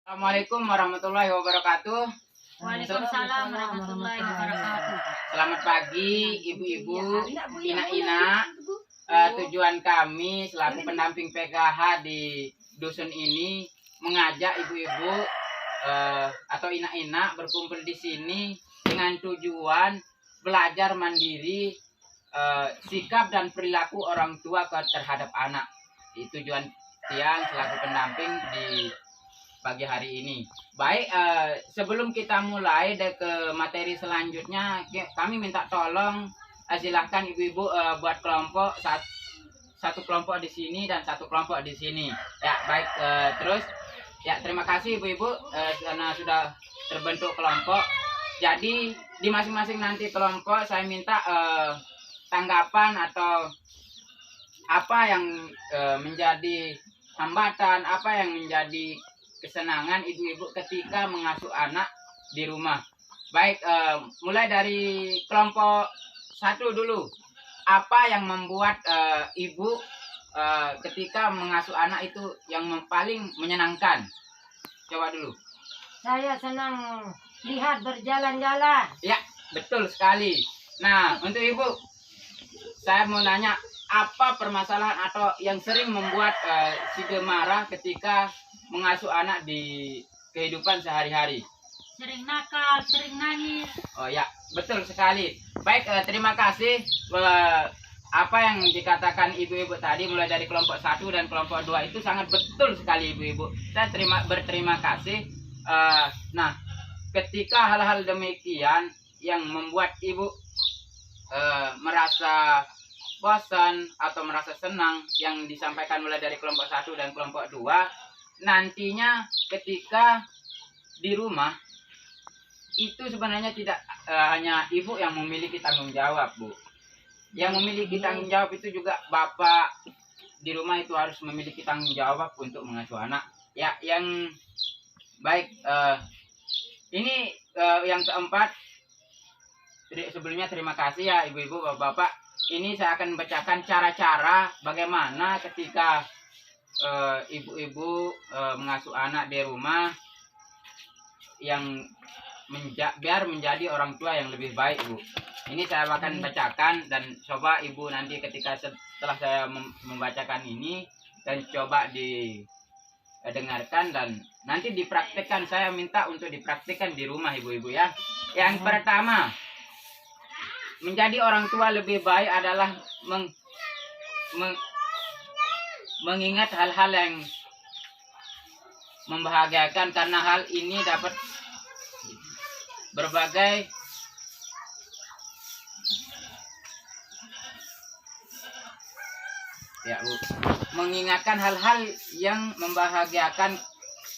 Assalamualaikum warahmatullahi wabarakatuh. Waalaikumsalam warahmatullahi wabarakatuh. Selamat pagi ibu-ibu, ina-ina. Tujuan kami selaku pendamping PKH di dusun ini mengajak ibu-ibu atau ina-ina berkumpul di sini dengan tujuan belajar mandiri, sikap dan perilaku orang tua terhadap anak. Tujuan Tiang selaku pendamping di pagi hari ini. Baik, sebelum kita mulai ke materi selanjutnya, kami minta tolong silahkan ibu-ibu buat kelompok, satu kelompok di sini dan satu kelompok di sini. Ya, baik. Terus ya, terima kasih ibu-ibu karena sudah terbentuk kelompok. Jadi di masing-masing nanti kelompok saya minta tanggapan atau apa yang menjadi hambatan, apa yang menjadi kesenangan ibu-ibu ketika mengasuh anak di rumah. Baik, mulai dari kelompok satu dulu. Apa yang membuat ibu ketika mengasuh anak itu yang paling menyenangkan? Coba dulu. Saya senang lihat berjalan-jalan. Ya, betul sekali. Nah, untuk ibu, saya mau nanya, apa permasalahan atau yang sering membuat si marah ketika mengasuh anak di kehidupan sehari-hari? Sering nakal, sering nangis. Oh ya, betul sekali. Baik, terima kasih. Apa yang dikatakan ibu-ibu tadi mulai dari kelompok 1 dan kelompok 2 itu sangat betul sekali ibu-ibu. Saya berterima kasih. Nah, ketika hal-hal demikian yang membuat ibu merasa bosan atau merasa senang yang disampaikan mulai dari kelompok 1 dan kelompok 2, nantinya ketika di rumah itu sebenarnya tidak hanya ibu yang memiliki tanggung jawab, Bu. Yang memiliki tanggung jawab itu juga bapak di rumah itu harus memiliki tanggung jawab untuk mengasuh anak. Ya, yang baik, ini yang keempat. Sebelumnya terima kasih ya ibu-ibu, bapak-bapak. Ini saya akan bacakan cara-cara bagaimana ketika ibu-ibu mengasuh anak di rumah yang biar menjadi orang tua yang lebih baik, Bu. Ini saya akan bacakan dan coba ibu nanti ketika setelah saya membacakan ini dan coba didengarkan dan nanti dipraktekkan. Saya minta untuk dipraktekkan di rumah ibu-ibu ya. Yang pertama, menjadi orang tua lebih baik adalah mengingat hal-hal yang membahagiakan, karena hal ini dapat berbagai ya, Bu. Mengingatkan hal-hal yang membahagiakan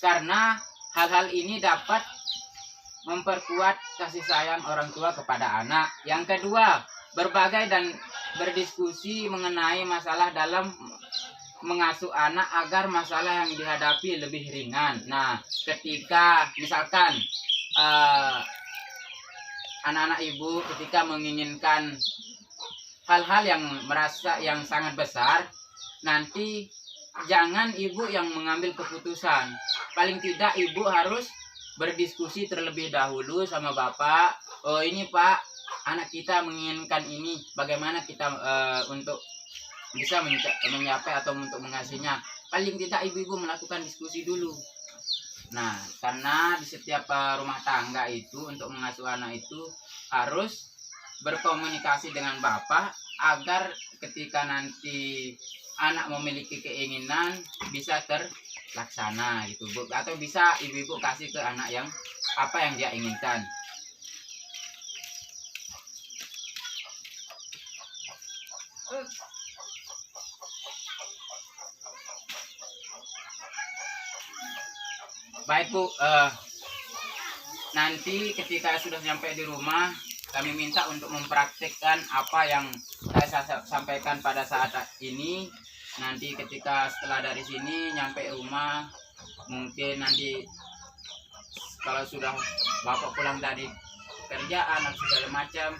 karena hal-hal ini dapat memperkuat kasih sayang orang tua kepada anak. Yang kedua, berbagai dan berdiskusi mengenai masalah dalam mengasuh anak agar masalah yang dihadapi lebih ringan. Nah, ketika misalkan anak-anak ibu ketika menginginkan hal-hal yang merasa yang sangat besar, nanti jangan ibu yang mengambil keputusan. Paling tidak ibu harus berdiskusi terlebih dahulu sama bapak. Oh, ini Pak, anak kita menginginkan ini, bagaimana kita untuk bisa mencapai atau untuk mengasihinya. Paling tidak ibu-ibu melakukan diskusi dulu. Nah, karena di setiap rumah tangga itu untuk mengasuh anak itu harus berkomunikasi dengan bapak agar ketika nanti anak memiliki keinginan bisa terlaksana gitu, Bu. Atau bisa ibu-ibu kasih ke anak yang apa yang dia inginkan. Baik, Bu, nanti ketika sudah sampai di rumah kami minta untuk mempraktikkan apa yang saya sampaikan pada saat ini. Nanti ketika setelah dari sini nyampe rumah, mungkin nanti kalau sudah bapak pulang dari kerjaan atau segala macam,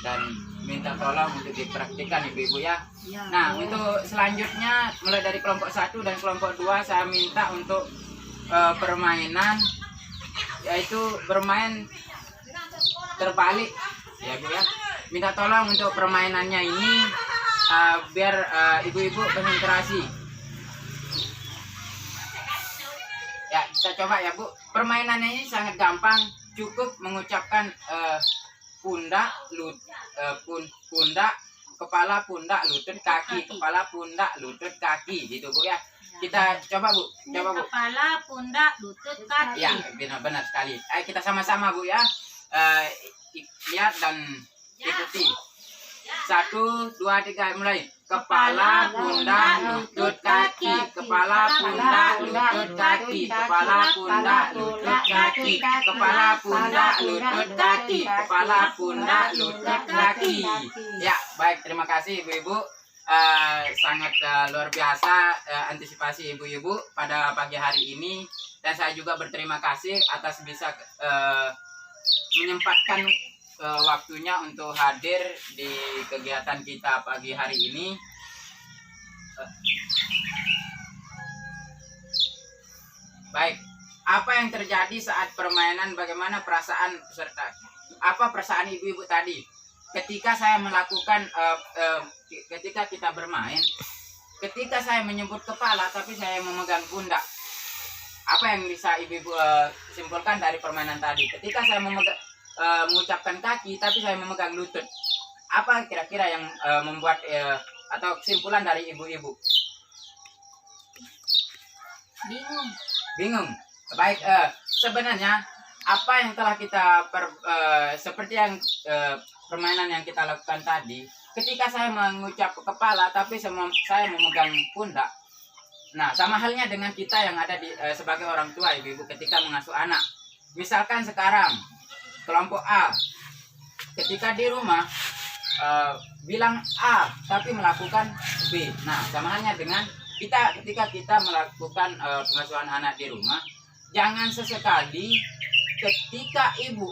dan minta tolong untuk dipraktikkan ibu-ibu ya. Nah, untuk selanjutnya mulai dari kelompok 1 dan kelompok 2 saya minta untuk permainan, yaitu bermain terbalik ya Bu ya. Minta tolong untuk permainannya ini biar ibu-ibu konsentrasi. Ya, kita coba ya Bu. Permainannya ini sangat gampang, cukup mengucapkan pundak, pundak, kepala, pundak, lutut, kaki, kepala, pundak, lutut, kaki, gitu Bu ya. Kita coba Bu, coba Bu. Kepala, pundak, lutut, kaki. Ya, benar-benar sekali. Ayo kita sama-sama Bu ya. Lihat dan ikuti. 1, 2, 3, mulai. Kepala, pundak, lutut, kaki. Kepala, pundak, lutut, kaki. Kepala, pundak, lutut, kaki. Kepala, pundak, lutut, kaki. Kepala, pundak, lutut, kaki. Ya, baik, terima kasih Ibu-ibu. Sangat luar biasa antisipasi ibu-ibu pada pagi hari ini, dan saya juga berterima kasih atas bisa menyempatkan waktunya untuk hadir di kegiatan kita pagi hari ini. Baik, apa yang terjadi saat permainan, bagaimana perasaan peserta? Apa perasaan ibu-ibu tadi ketika saya melakukan ketika kita bermain, ketika saya menyebut kepala tapi saya memegang pundak? Apa yang bisa ibu-ibu simpulkan dari permainan tadi? Ketika saya mengucapkan kaki tapi saya memegang lutut, apa kira-kira yang membuat atau kesimpulan dari ibu-ibu? Bingung. Baik, sebenarnya apa yang telah kita seperti yang permainan yang kita lakukan tadi, ketika saya mengucap kepala tapi saya memegang pundak. Nah, sama halnya dengan kita yang ada di sebagai orang tua, ibu-ibu, ketika mengasuh anak. Misalkan sekarang kelompok A ketika di rumah bilang A tapi melakukan B. Nah, sama halnya dengan kita ketika kita melakukan pengasuhan anak di rumah, jangan sesekali ketika ibu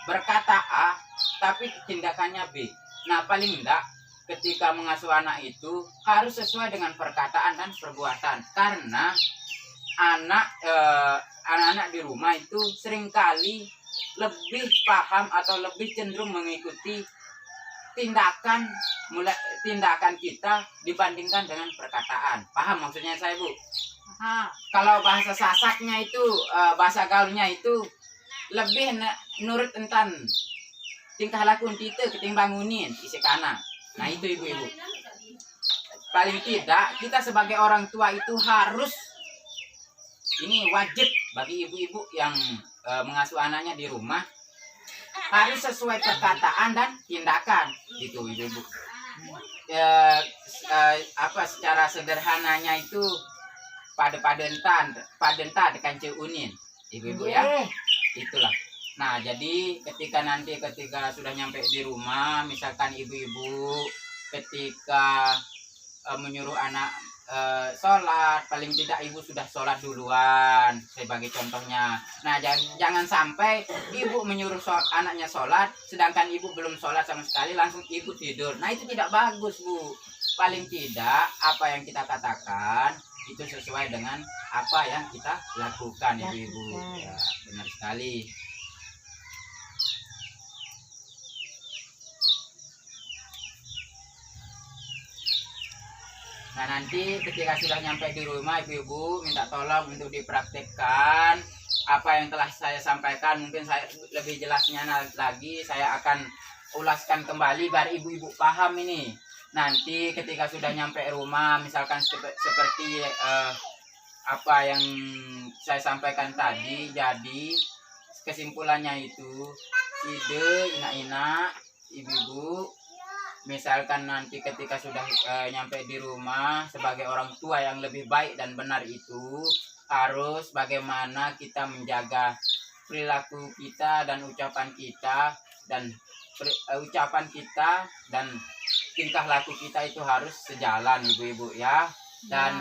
berkata A tapi tindakannya B. Nah, paling enggak ketika mengasuh anak itu harus sesuai dengan perkataan dan perbuatan, karena anak-anak di rumah itu seringkali lebih paham atau lebih cenderung mengikuti tindakan kita dibandingkan dengan perkataan. Paham maksudnya saya, Bu? Kalau bahasa sasaknya itu, bahasa gaulnya itu lebih nurut entan tingkah laku kita ketimbang bangunin isi kana. Nah, itu ibu-ibu. Paling tidak kita sebagai orang tua itu harus, ini wajib bagi ibu-ibu yang mengasuh anaknya di rumah, harus sesuai perkataan dan tindakan, gitu ibu-ibu. Secara sederhananya itu padenta dekan ceunin, ibu-ibu ya. Itulah. Nah, jadi ketika sudah nyampe di rumah, misalkan ibu-ibu ketika menyuruh anak sholat, paling tidak ibu sudah sholat duluan sebagai contohnya. Nah, jangan sampai ibu menyuruh anaknya sholat sedangkan ibu belum sholat sama sekali, langsung ibu tidur. Nah, itu tidak bagus, Bu. Paling tidak apa yang kita katakan itu sesuai dengan apa yang kita lakukan, ibu-ibu. Ya, benar sekali. Nah, nanti ketika sudah nyampe di rumah, ibu-ibu minta tolong untuk dipraktikkan apa yang telah saya sampaikan. Mungkin saya lebih jelasnya lagi saya akan ulaskan kembali biar ibu-ibu paham ini. Nanti ketika sudah nyampe rumah, misalkan seperti apa yang saya sampaikan tadi, jadi kesimpulannya itu ide ina-ina ibu-ibu, misalkan nanti ketika sudah nyampe di rumah, sebagai orang tua yang lebih baik dan benar itu harus bagaimana kita menjaga perilaku kita dan ucapan kita dan tingkah laku kita itu harus sejalan, ibu-ibu ya. Dan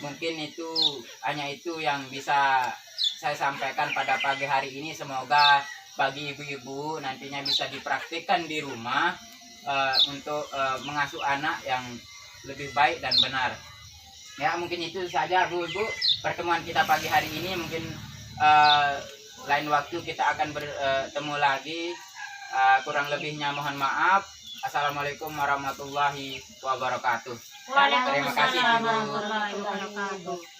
mungkin itu hanya itu yang bisa saya sampaikan pada pagi hari ini. Semoga bagi ibu-ibu nantinya bisa dipraktikkan di rumah untuk mengasuh anak yang lebih baik dan benar. Ya, mungkin itu saja, Bu Ibu. pertemuan kita pagi hari ini. Mungkin lain waktu kita akan bertemu lagi. Kurang lebihnya mohon maaf. Assalamualaikum warahmatullahi wabarakatuh. Terima kasih, Waalaikumsalam Ibu. warahmatullahi wabarakatuh.